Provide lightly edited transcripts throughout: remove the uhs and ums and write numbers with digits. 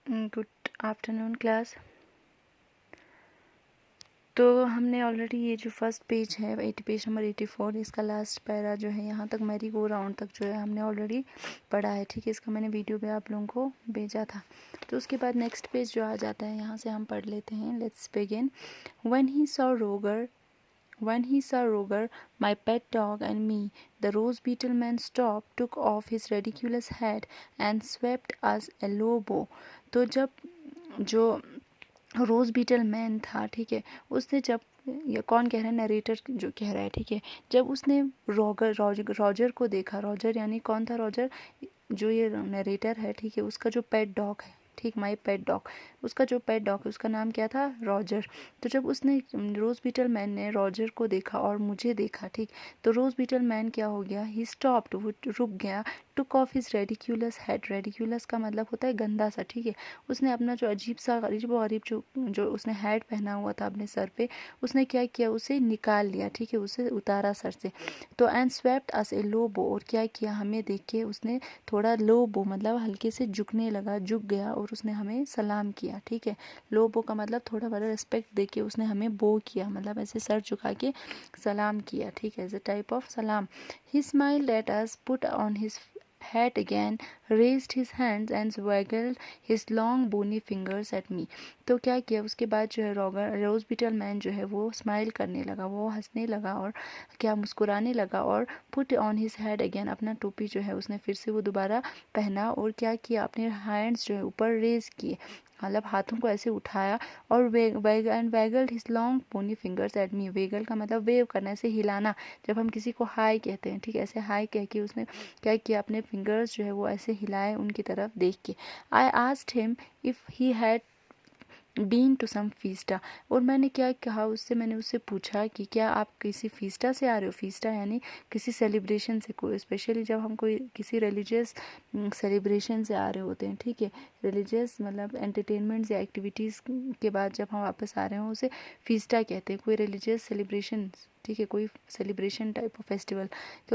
Good afternoon class. तो हमने already ये जो फर्स्ट पेज है पेज नंबर 84, इसका लास्ट पैरा जो है यहाँ तक मैरी गो राउंड तक जो है हमने ऑलरेडी पढ़ा है। ठीक है, इसका मैंने वीडियो भी आप लोगों को भेजा था। तो उसके बाद नेक्स्ट पेज जो आ जाता है, यहाँ से हम पढ़ लेते हैं। Let's begin. When he saw Roger, my pet dog, and me, the rose beetle man stopped, took off his ridiculous hat, and swept us a low bow. तो जब जो रोज़ बीटल मैन था, ठीक है, उसने जब, ये कौन कह रहा है, नरेटर जो कह रहा है, ठीक है, जब उसने रॉजर को देखा, रॉजर यानी कौन था, रॉजर जो ये नरेटर है, ठीक है, उसका जो पेट डॉग है, ठीक, माई पेट डॉग, उसका जो पेट डॉग है उसका नाम क्या था, रॉजर। तो जब उसने, रोज़ बीटल मैन ने रॉजर को देखा और मुझे देखा, ठीक, तो रोज़ बीटल मैन क्या हो गया, ही स्टॉप्ड, वो रुक गया, took off his ridiculous head, ridiculous का मतलब होता है गंदा सा, ठीक है, उसने अपना जो अजीब सा अजीब गरीब जो उसने हेड पहना हुआ था अपने सर पे, उसने क्या किया, उसे निकाल लिया, ठीक है, उसे उतारा सर से। तो एंड स्वेप्ट अस ए लो बो, और क्या किया, हमें देख के उसने थोड़ा लो बो मतलब हल्के से झुकने लगा, झुक गया और उसने हमें सलाम किया, ठीक है। लो बो का मतलब थोड़ा बड़ा रिस्पेक्ट दे के उसने हमें बो किया, मतलब ऐसे सर झुका के सलाम किया, ठीक है, एज अ टाइप ऑफ सलाम। ही smiled at us, put on his hat again, raised his hands and waggled his long bony fingers at me. तो क्या किया उसके बाद जो है रोज बीटल मैन जो है वो स्माइल करने लगा, वो हंसने लगा और क्या मुस्कुराने लगा, और put on his head again, अपना टोपी जो है उसने फिर से वो दोबारा पहना, और क्या किया, अपने हैंड्स जो है ऊपर रेज किए, मतलब हाथों को ऐसे उठाया, और waggled his long pony fingers at me. Waggle का मतलब वेव करना, ऐसे हिलाना, जब हम किसी को हाय कहते हैं, ठीक है, ऐसे हाय कह के उसने क्या किया, अपने फिंगर्स जो है वो ऐसे हिलाए उनकी तरफ देख के। I asked him if he had been to some fiesta, और मैंने क्या कहा उससे, मैंने उससे पूछा कि क्या आप किसी फीस्टा से आ रहे हो। फीस्टा यानी किसी सेलिब्रेशन से, कोई स्पेशली जब हम कोई किसी रिलीजियस सेलिब्रेशन से आ रहे होते हैं, ठीक है, रिलीजियस मतलब एंटरटेनमेंट या एक्टिविटीज़ के बाद जब हम वापस आ रहे हो उसे फीस्टा कहते हैं, कोई रिलीजियस सेलिब्रेशन, ठीक है, कोई सेलिब्रेशन टाइप ऑफ फेस्टिवल।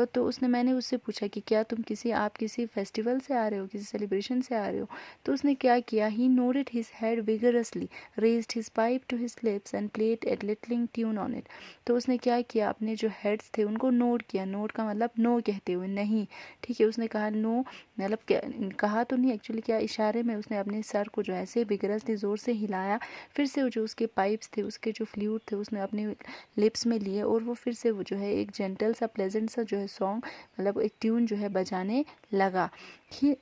तो उसने, मैंने उससे पूछा कि क्या तुम आप किसी फेस्टिवल से आ रहे हो, किसी सेलिब्रेशन से आ रहे हो। तो उसने क्या किया, he nodded his head vigorously, raised his pipe to his lips and played a lilting tune on it. तो उसने क्या किया, अपने जो हेड्स थे उनको नोट किया, नोट का मतलब नो कहते हुए, नहीं, ठीक है, उसने कहा नो, मतलब क्या कहा तो नहीं एक्चुअली, क्या इशारे में उसने अपने सर को जो ऐसे विगरसली ज़ोर से हिलाया, फिर से वो जो उसके पाइप्स थे, उसके जो फ्लूइड थे उसने अपने लिप्स में लिए, और वो फिर से वो जो है एक जेंटल सा प्लेजेंट सा जो है सॉन्ग, मतलब एक ट्यून जो है बजाने लगा। ही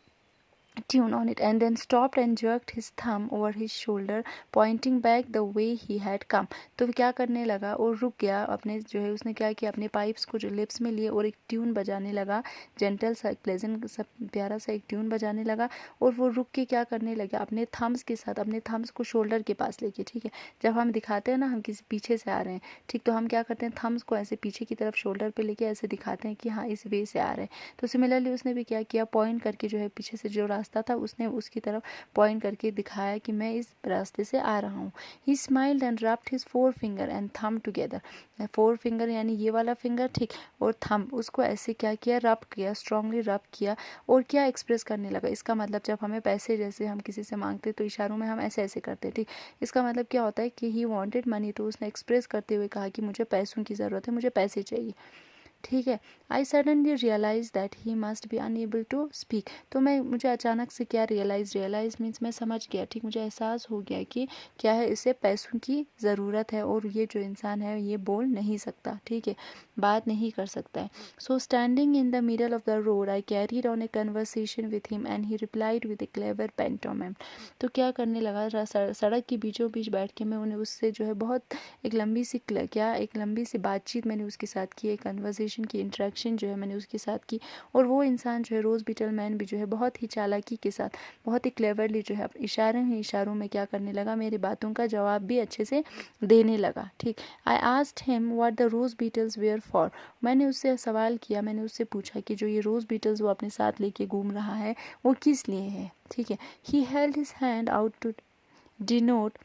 tune on it and then stopped and jerked his thumb over his shoulder pointing back the way he had come। तो क्या करने लगा, और रुक गया, अपने जो है उसने क्या किया, अपने पाइप्स को जो लिप्स में लिए और एक ट्यून बजाने लगा, जेंटल सा प्लेजेंट सा प्यारा सा एक ट्यून बजाने लगा, और वो रुक के क्या करने लगा, अपने थम्स के साथ, अपने थम्स को शोल्डर के पास लेके, ठीक है, जब हम दिखाते हैं ना हम किसी पीछे से आ रहे हैं, ठीक, तो हम क्या करते हैं, थम्स को ऐसे पीछे की तरफ शोल्डर पे लेके ऐसे दिखाते हैं कि हाँ इस वे से आ रहे हैं। तो सिमिलरली उसने भी क्या किया, पॉइंट करके जो है पीछे से जो रास्ता था उसने उसकी तरफ पॉइंट करके दिखाया कि मैं इस रास्ते से आ रहा हूँ। ही smiled and rubbed his four finger and thumb together, four finger यानी ये वाला फिंगर, ठीक, और थंब, उसको ऐसे क्या किया, रब किया, स्ट्रांगली रब किया, और क्या एक्सप्रेस करने लगा। इसका मतलब जब हमें पैसे, जैसे हम किसी से मांगते तो इशारों में हम ऐसे ऐसे करते, ठीक, इसका मतलब क्या होता है कि ही वॉन्टेड मनी, तो उसने एक्सप्रेस करते हुए कहा कि मुझे पैसों की ज़रूरत है, मुझे पैसे चाहिए, ठीक है। I suddenly realize that he must be unable to speak. तो मुझे अचानक से क्या रियलाइज मीन्स मैं समझ गया, ठीक, मुझे एहसास हो गया कि क्या है, इसे पैसों की ज़रूरत है, और ये जो इंसान है ये बोल नहीं सकता, ठीक है, बात नहीं कर सकता है। So standing in the middle of the road I carried on a conversation with him and he replied with a clever pantomime. तो क्या करने लगा, सड़क के बीचों बीच बैठ के मैं उन्हें उससे जो है बहुत एक लंबी सी बातचीत मैंने उसके साथ की, एक कन्वर्सेशन की, इंटरेक्शन जो है मैंने उसके साथ की, और वो इंसान जो है रोज़ बीटल मैन भी जो है बहुत ही चालाकी के साथ, बहुत ही क्लेवरली जो है इशारों में क्या करने लगा, मेरी बातों का जवाब भी अच्छे से देने लगा, ठीक। I asked him what the rose beetles were for. मैंने उससे सवाल किया, मैंने उससे पूछा कि जो ये रोज़ बीटल्स वो अपने साथ लेके घूम रहा है वो किस लिए है, ठीक है। He held his hand out to denote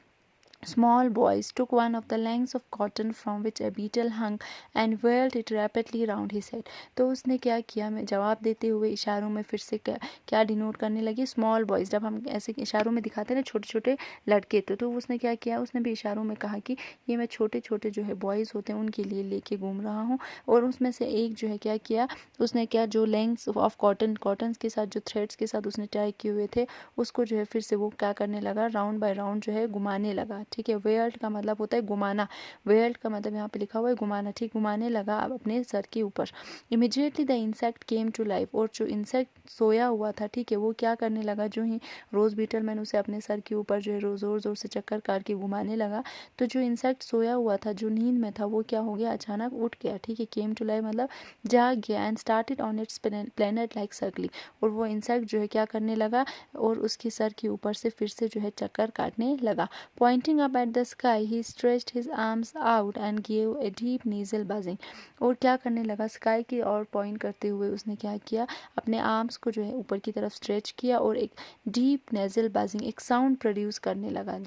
Small boys took one of the lengths of cotton from which a beetle hung and whirled it rapidly round his head. तो उसने क्या किया, मैं जवाब देते हुए इशारों में फिर से क्या डिनोट करने लगी, स्मॉल बॉयज़। जब हम ऐसे इशारों में दिखाते हैं ना छोटे छोटे लड़के, तो उसने क्या किया, उसने भी इशारों में कहा कि ये मैं छोटे छोटे जो है बॉयज़ होते हैं उनके लिए लेके घूम रहा हूँ। और उसमें से एक जो है क्या किया उसने, क्या जो लेंथ्स ऑफ कॉटन के साथ जो थ्रेड्स के साथ उसने टाई किए हुए थे उसको जो है फिर से वो क्या करने लगा, राउंड बाय राउंड जो है घुमाने लगा। ठीक है, वेयर्ड का मतलब होता है घुमाना, वेयर्ड का मतलब यहाँ पे लिखा हुआ है घुमाना। ठीक, घुमाने लगा अब अपने सर के ऊपर। Immediately the insect came to life, और जो इंसेक्ट सोया हुआ था, ठीक है, वो क्या करने लगा, जो ही रोज बीटल मैन उसे अपने सर के ऊपर जो है जोर जोर से चक्कर काट के घुमाने लगा, तो जो इंसेक्ट सोया हुआ था, जो नींद में था, वो क्या हो गया, अचानक उठ गया। ठीक है, केम टू लाइफ मतलब जाग गया। And started on it's planet like circling, और वो इंसेक्ट जो है क्या करने लगा, और उसके सर के ऊपर से फिर से जो है चक्कर काटने लगा। Pointing up at the sky, he stretched his arms out and gave a deep nasal buzzing. और क्या करने लगा, स्काई की ओर पॉइंट करते हुए उसने क्या किया, अपने आर्म्स को जो है ऊपर की तरफ स्ट्रेच किया और एक डीप नेजल बजिंग, एक साउंड प्रोड्यूस करने लगा,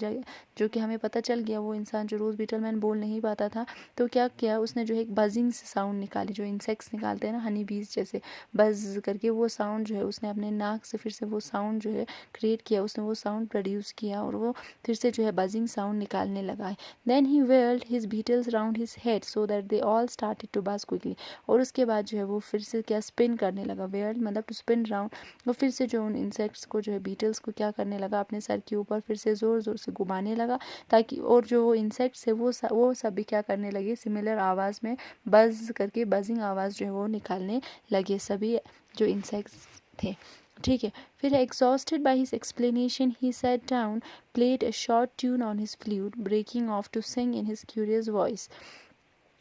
जो कि हमें पता चल गया वो इंसान जो रोज बीटलमैन बोल नहीं पाता था, तो क्या किया उसने, जो है एक बजिंग साउंड निकाली, जो इंसेक्ट्स निकालते हैं ना हनी बीज जैसे, बज करके वो साउंड जो है उसने अपने नाक से फिर से वो साउंड जो है क्रिएट किया, उसने वो साउंड प्रोड्यूस किया और वो फिर से जो है बजिंग साउंड निकालने लगा है। Then he whirled his beetles round his head so that they all started to buzz quickly, और उसके बाद जो है वो फिर से क्या स्पिन करने लगा, व्हर्ल्ड मतलब टू स्पिन राउंड, वो फिर से जो उन इंसेक्ट्स को जो है बीटल्स को क्या करने लगा, अपने सर के ऊपर फिर से ज़ोर ज़ोर से घुमाने लगा, ताकि और जो वो इंसेक्ट्स है वो सभी क्या करने लगे, सिमिलर आवाज़ में बज करके बजिंग आवाज़ जो है वो निकालने लगे, सभी जो इंसेक्ट्स थे। ठीक है, फिर exhausted by his explanation he sat down, played a short tune on his flute, breaking off to sing in his curious voice.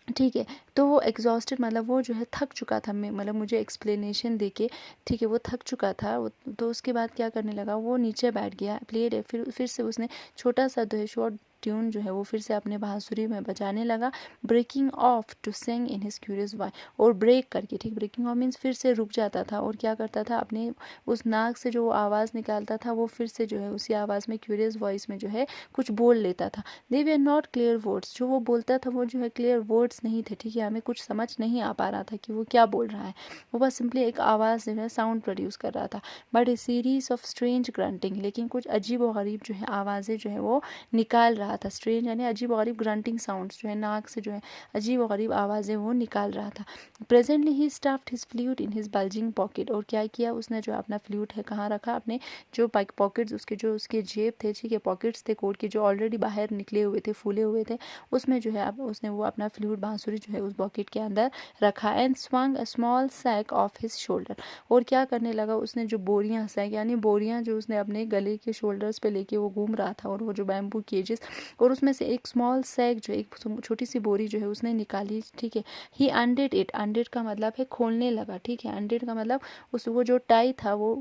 ठीक है, तो वो एग्जॉस्टेड मतलब वो जो है थक चुका था, मैं मतलब मुझे एक्सप्लेनेशन देके, ठीक है, वो थक चुका था वो, तो उसके बाद क्या करने लगा, वो नीचे बैठ गया, प्लेड है, फिर से उसने छोटा सा जो है शॉर्ट ट्यून जो है वो फिर से अपने बांसुरी में बजाने लगा, breaking off to sing in his curious voice, और ब्रेक करके, ठीक, ब्रेकिंग ऑफ मीन्स फिर से रुक जाता था और क्या करता था, अपने उस नाक से जो आवाज़ निकालता था वो फिर से जो है उसी आवाज़ में क्यूरियस वॉइस में जो है कुछ बोल लेता था। दे वर नॉट क्लियर वर्ड्स, जो वो बोलता था वो जो है क्लियर वर्ड्स नहीं थे, ठीक है, हमें कुछ समझ नहीं आ पा रहा था कि वो क्या बोल रहा है, वो बस सिंपली एक आवाज़ जो है साउंड प्रोड्यूस कर रहा था, but A series of strange grunting, लेकिन कुछ अजीब व गरीब जो है आवाज़ें जो है वो निकाल रहा था, स्ट्रेंज यानी अजीब व गरीब, ग्रंटिंग साउंड्स जो है नाक से जो है अजीब व गरीब आवाज़ें वो निकाल रहा था। Presently he stuffed his flute in his bulging pocket, और क्या किया उसने, जो अपना फ्लूट है कहाँ रखा, अपने जो पॉकेट्स, उसके जो उसके जेब थे, ठीक है, पॉकेट्स थे कोट के जो ऑलरेडी बाहर निकले हुए थे, फूले हुए थे, उसमें जो है अब उसने वो अपना फ्लूट बांसुरी जो है उस पॉकेट के अंदर रखा। And swung a small sack off his shoulder, और क्या करने लगा उसने, जो बोरियां, सैक यानी बोरियां जो उसने अपने गले के शोल्डर्स पे लेके वो घूम रहा था, और वो जो बैम्बू केजेस, और उसमें से एक स्मॉल सैक जो एक छोटी सी बोरी जो है उसने निकाली। ठीक है, ही अनडेड इट, अनडेड का मतलब है खोलने लगा, ठीक है, अनडेड का मतलब उस वो जो टाई था वो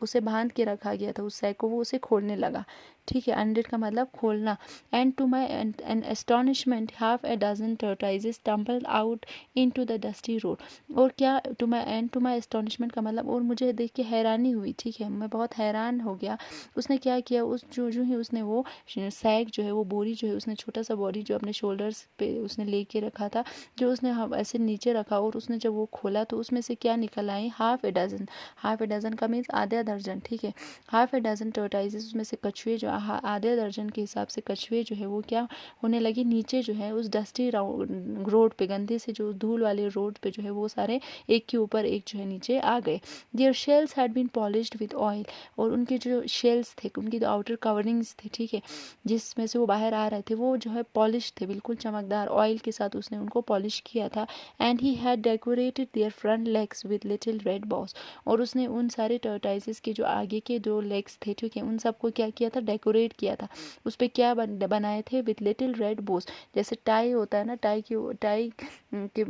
उसे बांध के रखा गया था उस सैक को, वो उसे खोलने लगा। ठीक है, अनडेड का मतलब खोलना। And to my an astonishment half a dozen tortoises tumbled out into the dusty road, और क्या, टू माई एस्टॉनिशमेंट का मतलब, और मुझे देख के हैरानी हुई, ठीक है, मैं बहुत हैरान हो गया। उसने क्या किया, उस जो ही उसने वो सैक जो है वो बोरी जो है उसने छोटा सा बोरी जो अपने शोल्डर्स पे उसने लेके रखा था, जो उसने ऐसे नीचे रखा, और उसने जब वो खोला तो उसमें से क्या निकल आई, हाफ ए डजन का मीन्स आधा दर्जन, ठीक है, हाफ ए डजन टर्टाइजेस, उसमें से कछुए जो आधे दर्जन के हिसाब से कछुए जो है वो क्या होने लगे, नीचे जो है उस डस्टी रोड पे, गंदे से जो धूल वाले रोड पे जो है वो सारे एक के ऊपर एक जो है नीचे आ गए। Their shells had been polished with oil, और उनके जो शेल्स थे, उनकी जो आउटर कवरिंग्स थे, ठीक है, जिसमें से वो बाहर आ रहे थे, वो जो है पॉलिश थे, बिल्कुल चमकदार, ऑयल के साथ उसने उनको पॉलिश किया था। And he had decorated their front legs with little red bows, और उसने उन सारे टर्टाइजेस के जो आगे के दो लेग्स थे, ठीक है, उन सबको क्या किया था, डेकोरेट किया था, उस पर क्या बनाए थे, विद लिटिल रेड बोस, जैसे टाई होता है ना, टाई के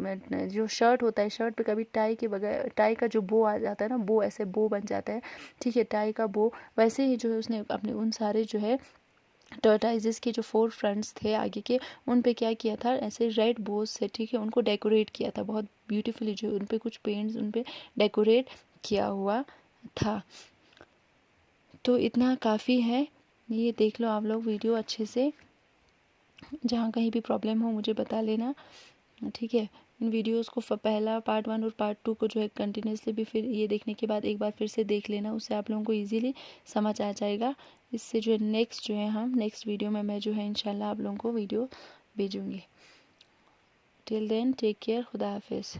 जो शर्ट होता है, शर्ट पे कभी टाई के बगैर टाई का जो बो आ जाता है ना, बो ऐसे बो बन जाता है, ठीक है, टाई का बो, वैसे ही जो है उसने अपने उन सारे जो है टर्टाइजेस के जो 4 फ्रंट्स थे आगे के, उन पे क्या किया था, ऐसे रेड बोस से, ठीक है, उनको डेकोरेट किया था बहुत ब्यूटीफुली, जो उन पे कुछ पेंट्स उन पे डेकोरेट किया हुआ था। तो इतना काफ़ी है, ये देख लो आप लोग वीडियो अच्छे से। जहाँ कहीं भी प्रॉब्लम हो मुझे बता लेना, ठीक है। इन वीडियोस को पहला पार्ट 1 और पार्ट 2 को जो है कंटिन्यूसली भी फिर ये देखने के बाद एक बार फिर से देख लेना, उससे आप लोगों को इजीली समझ आ जाएगा। इससे जो है नेक्स्ट वीडियो में मैं जो है इंशाल्लाह आप लोगों को वीडियो भेजूँगी। टिल देन टेक केयर, खुदा हाफिज़।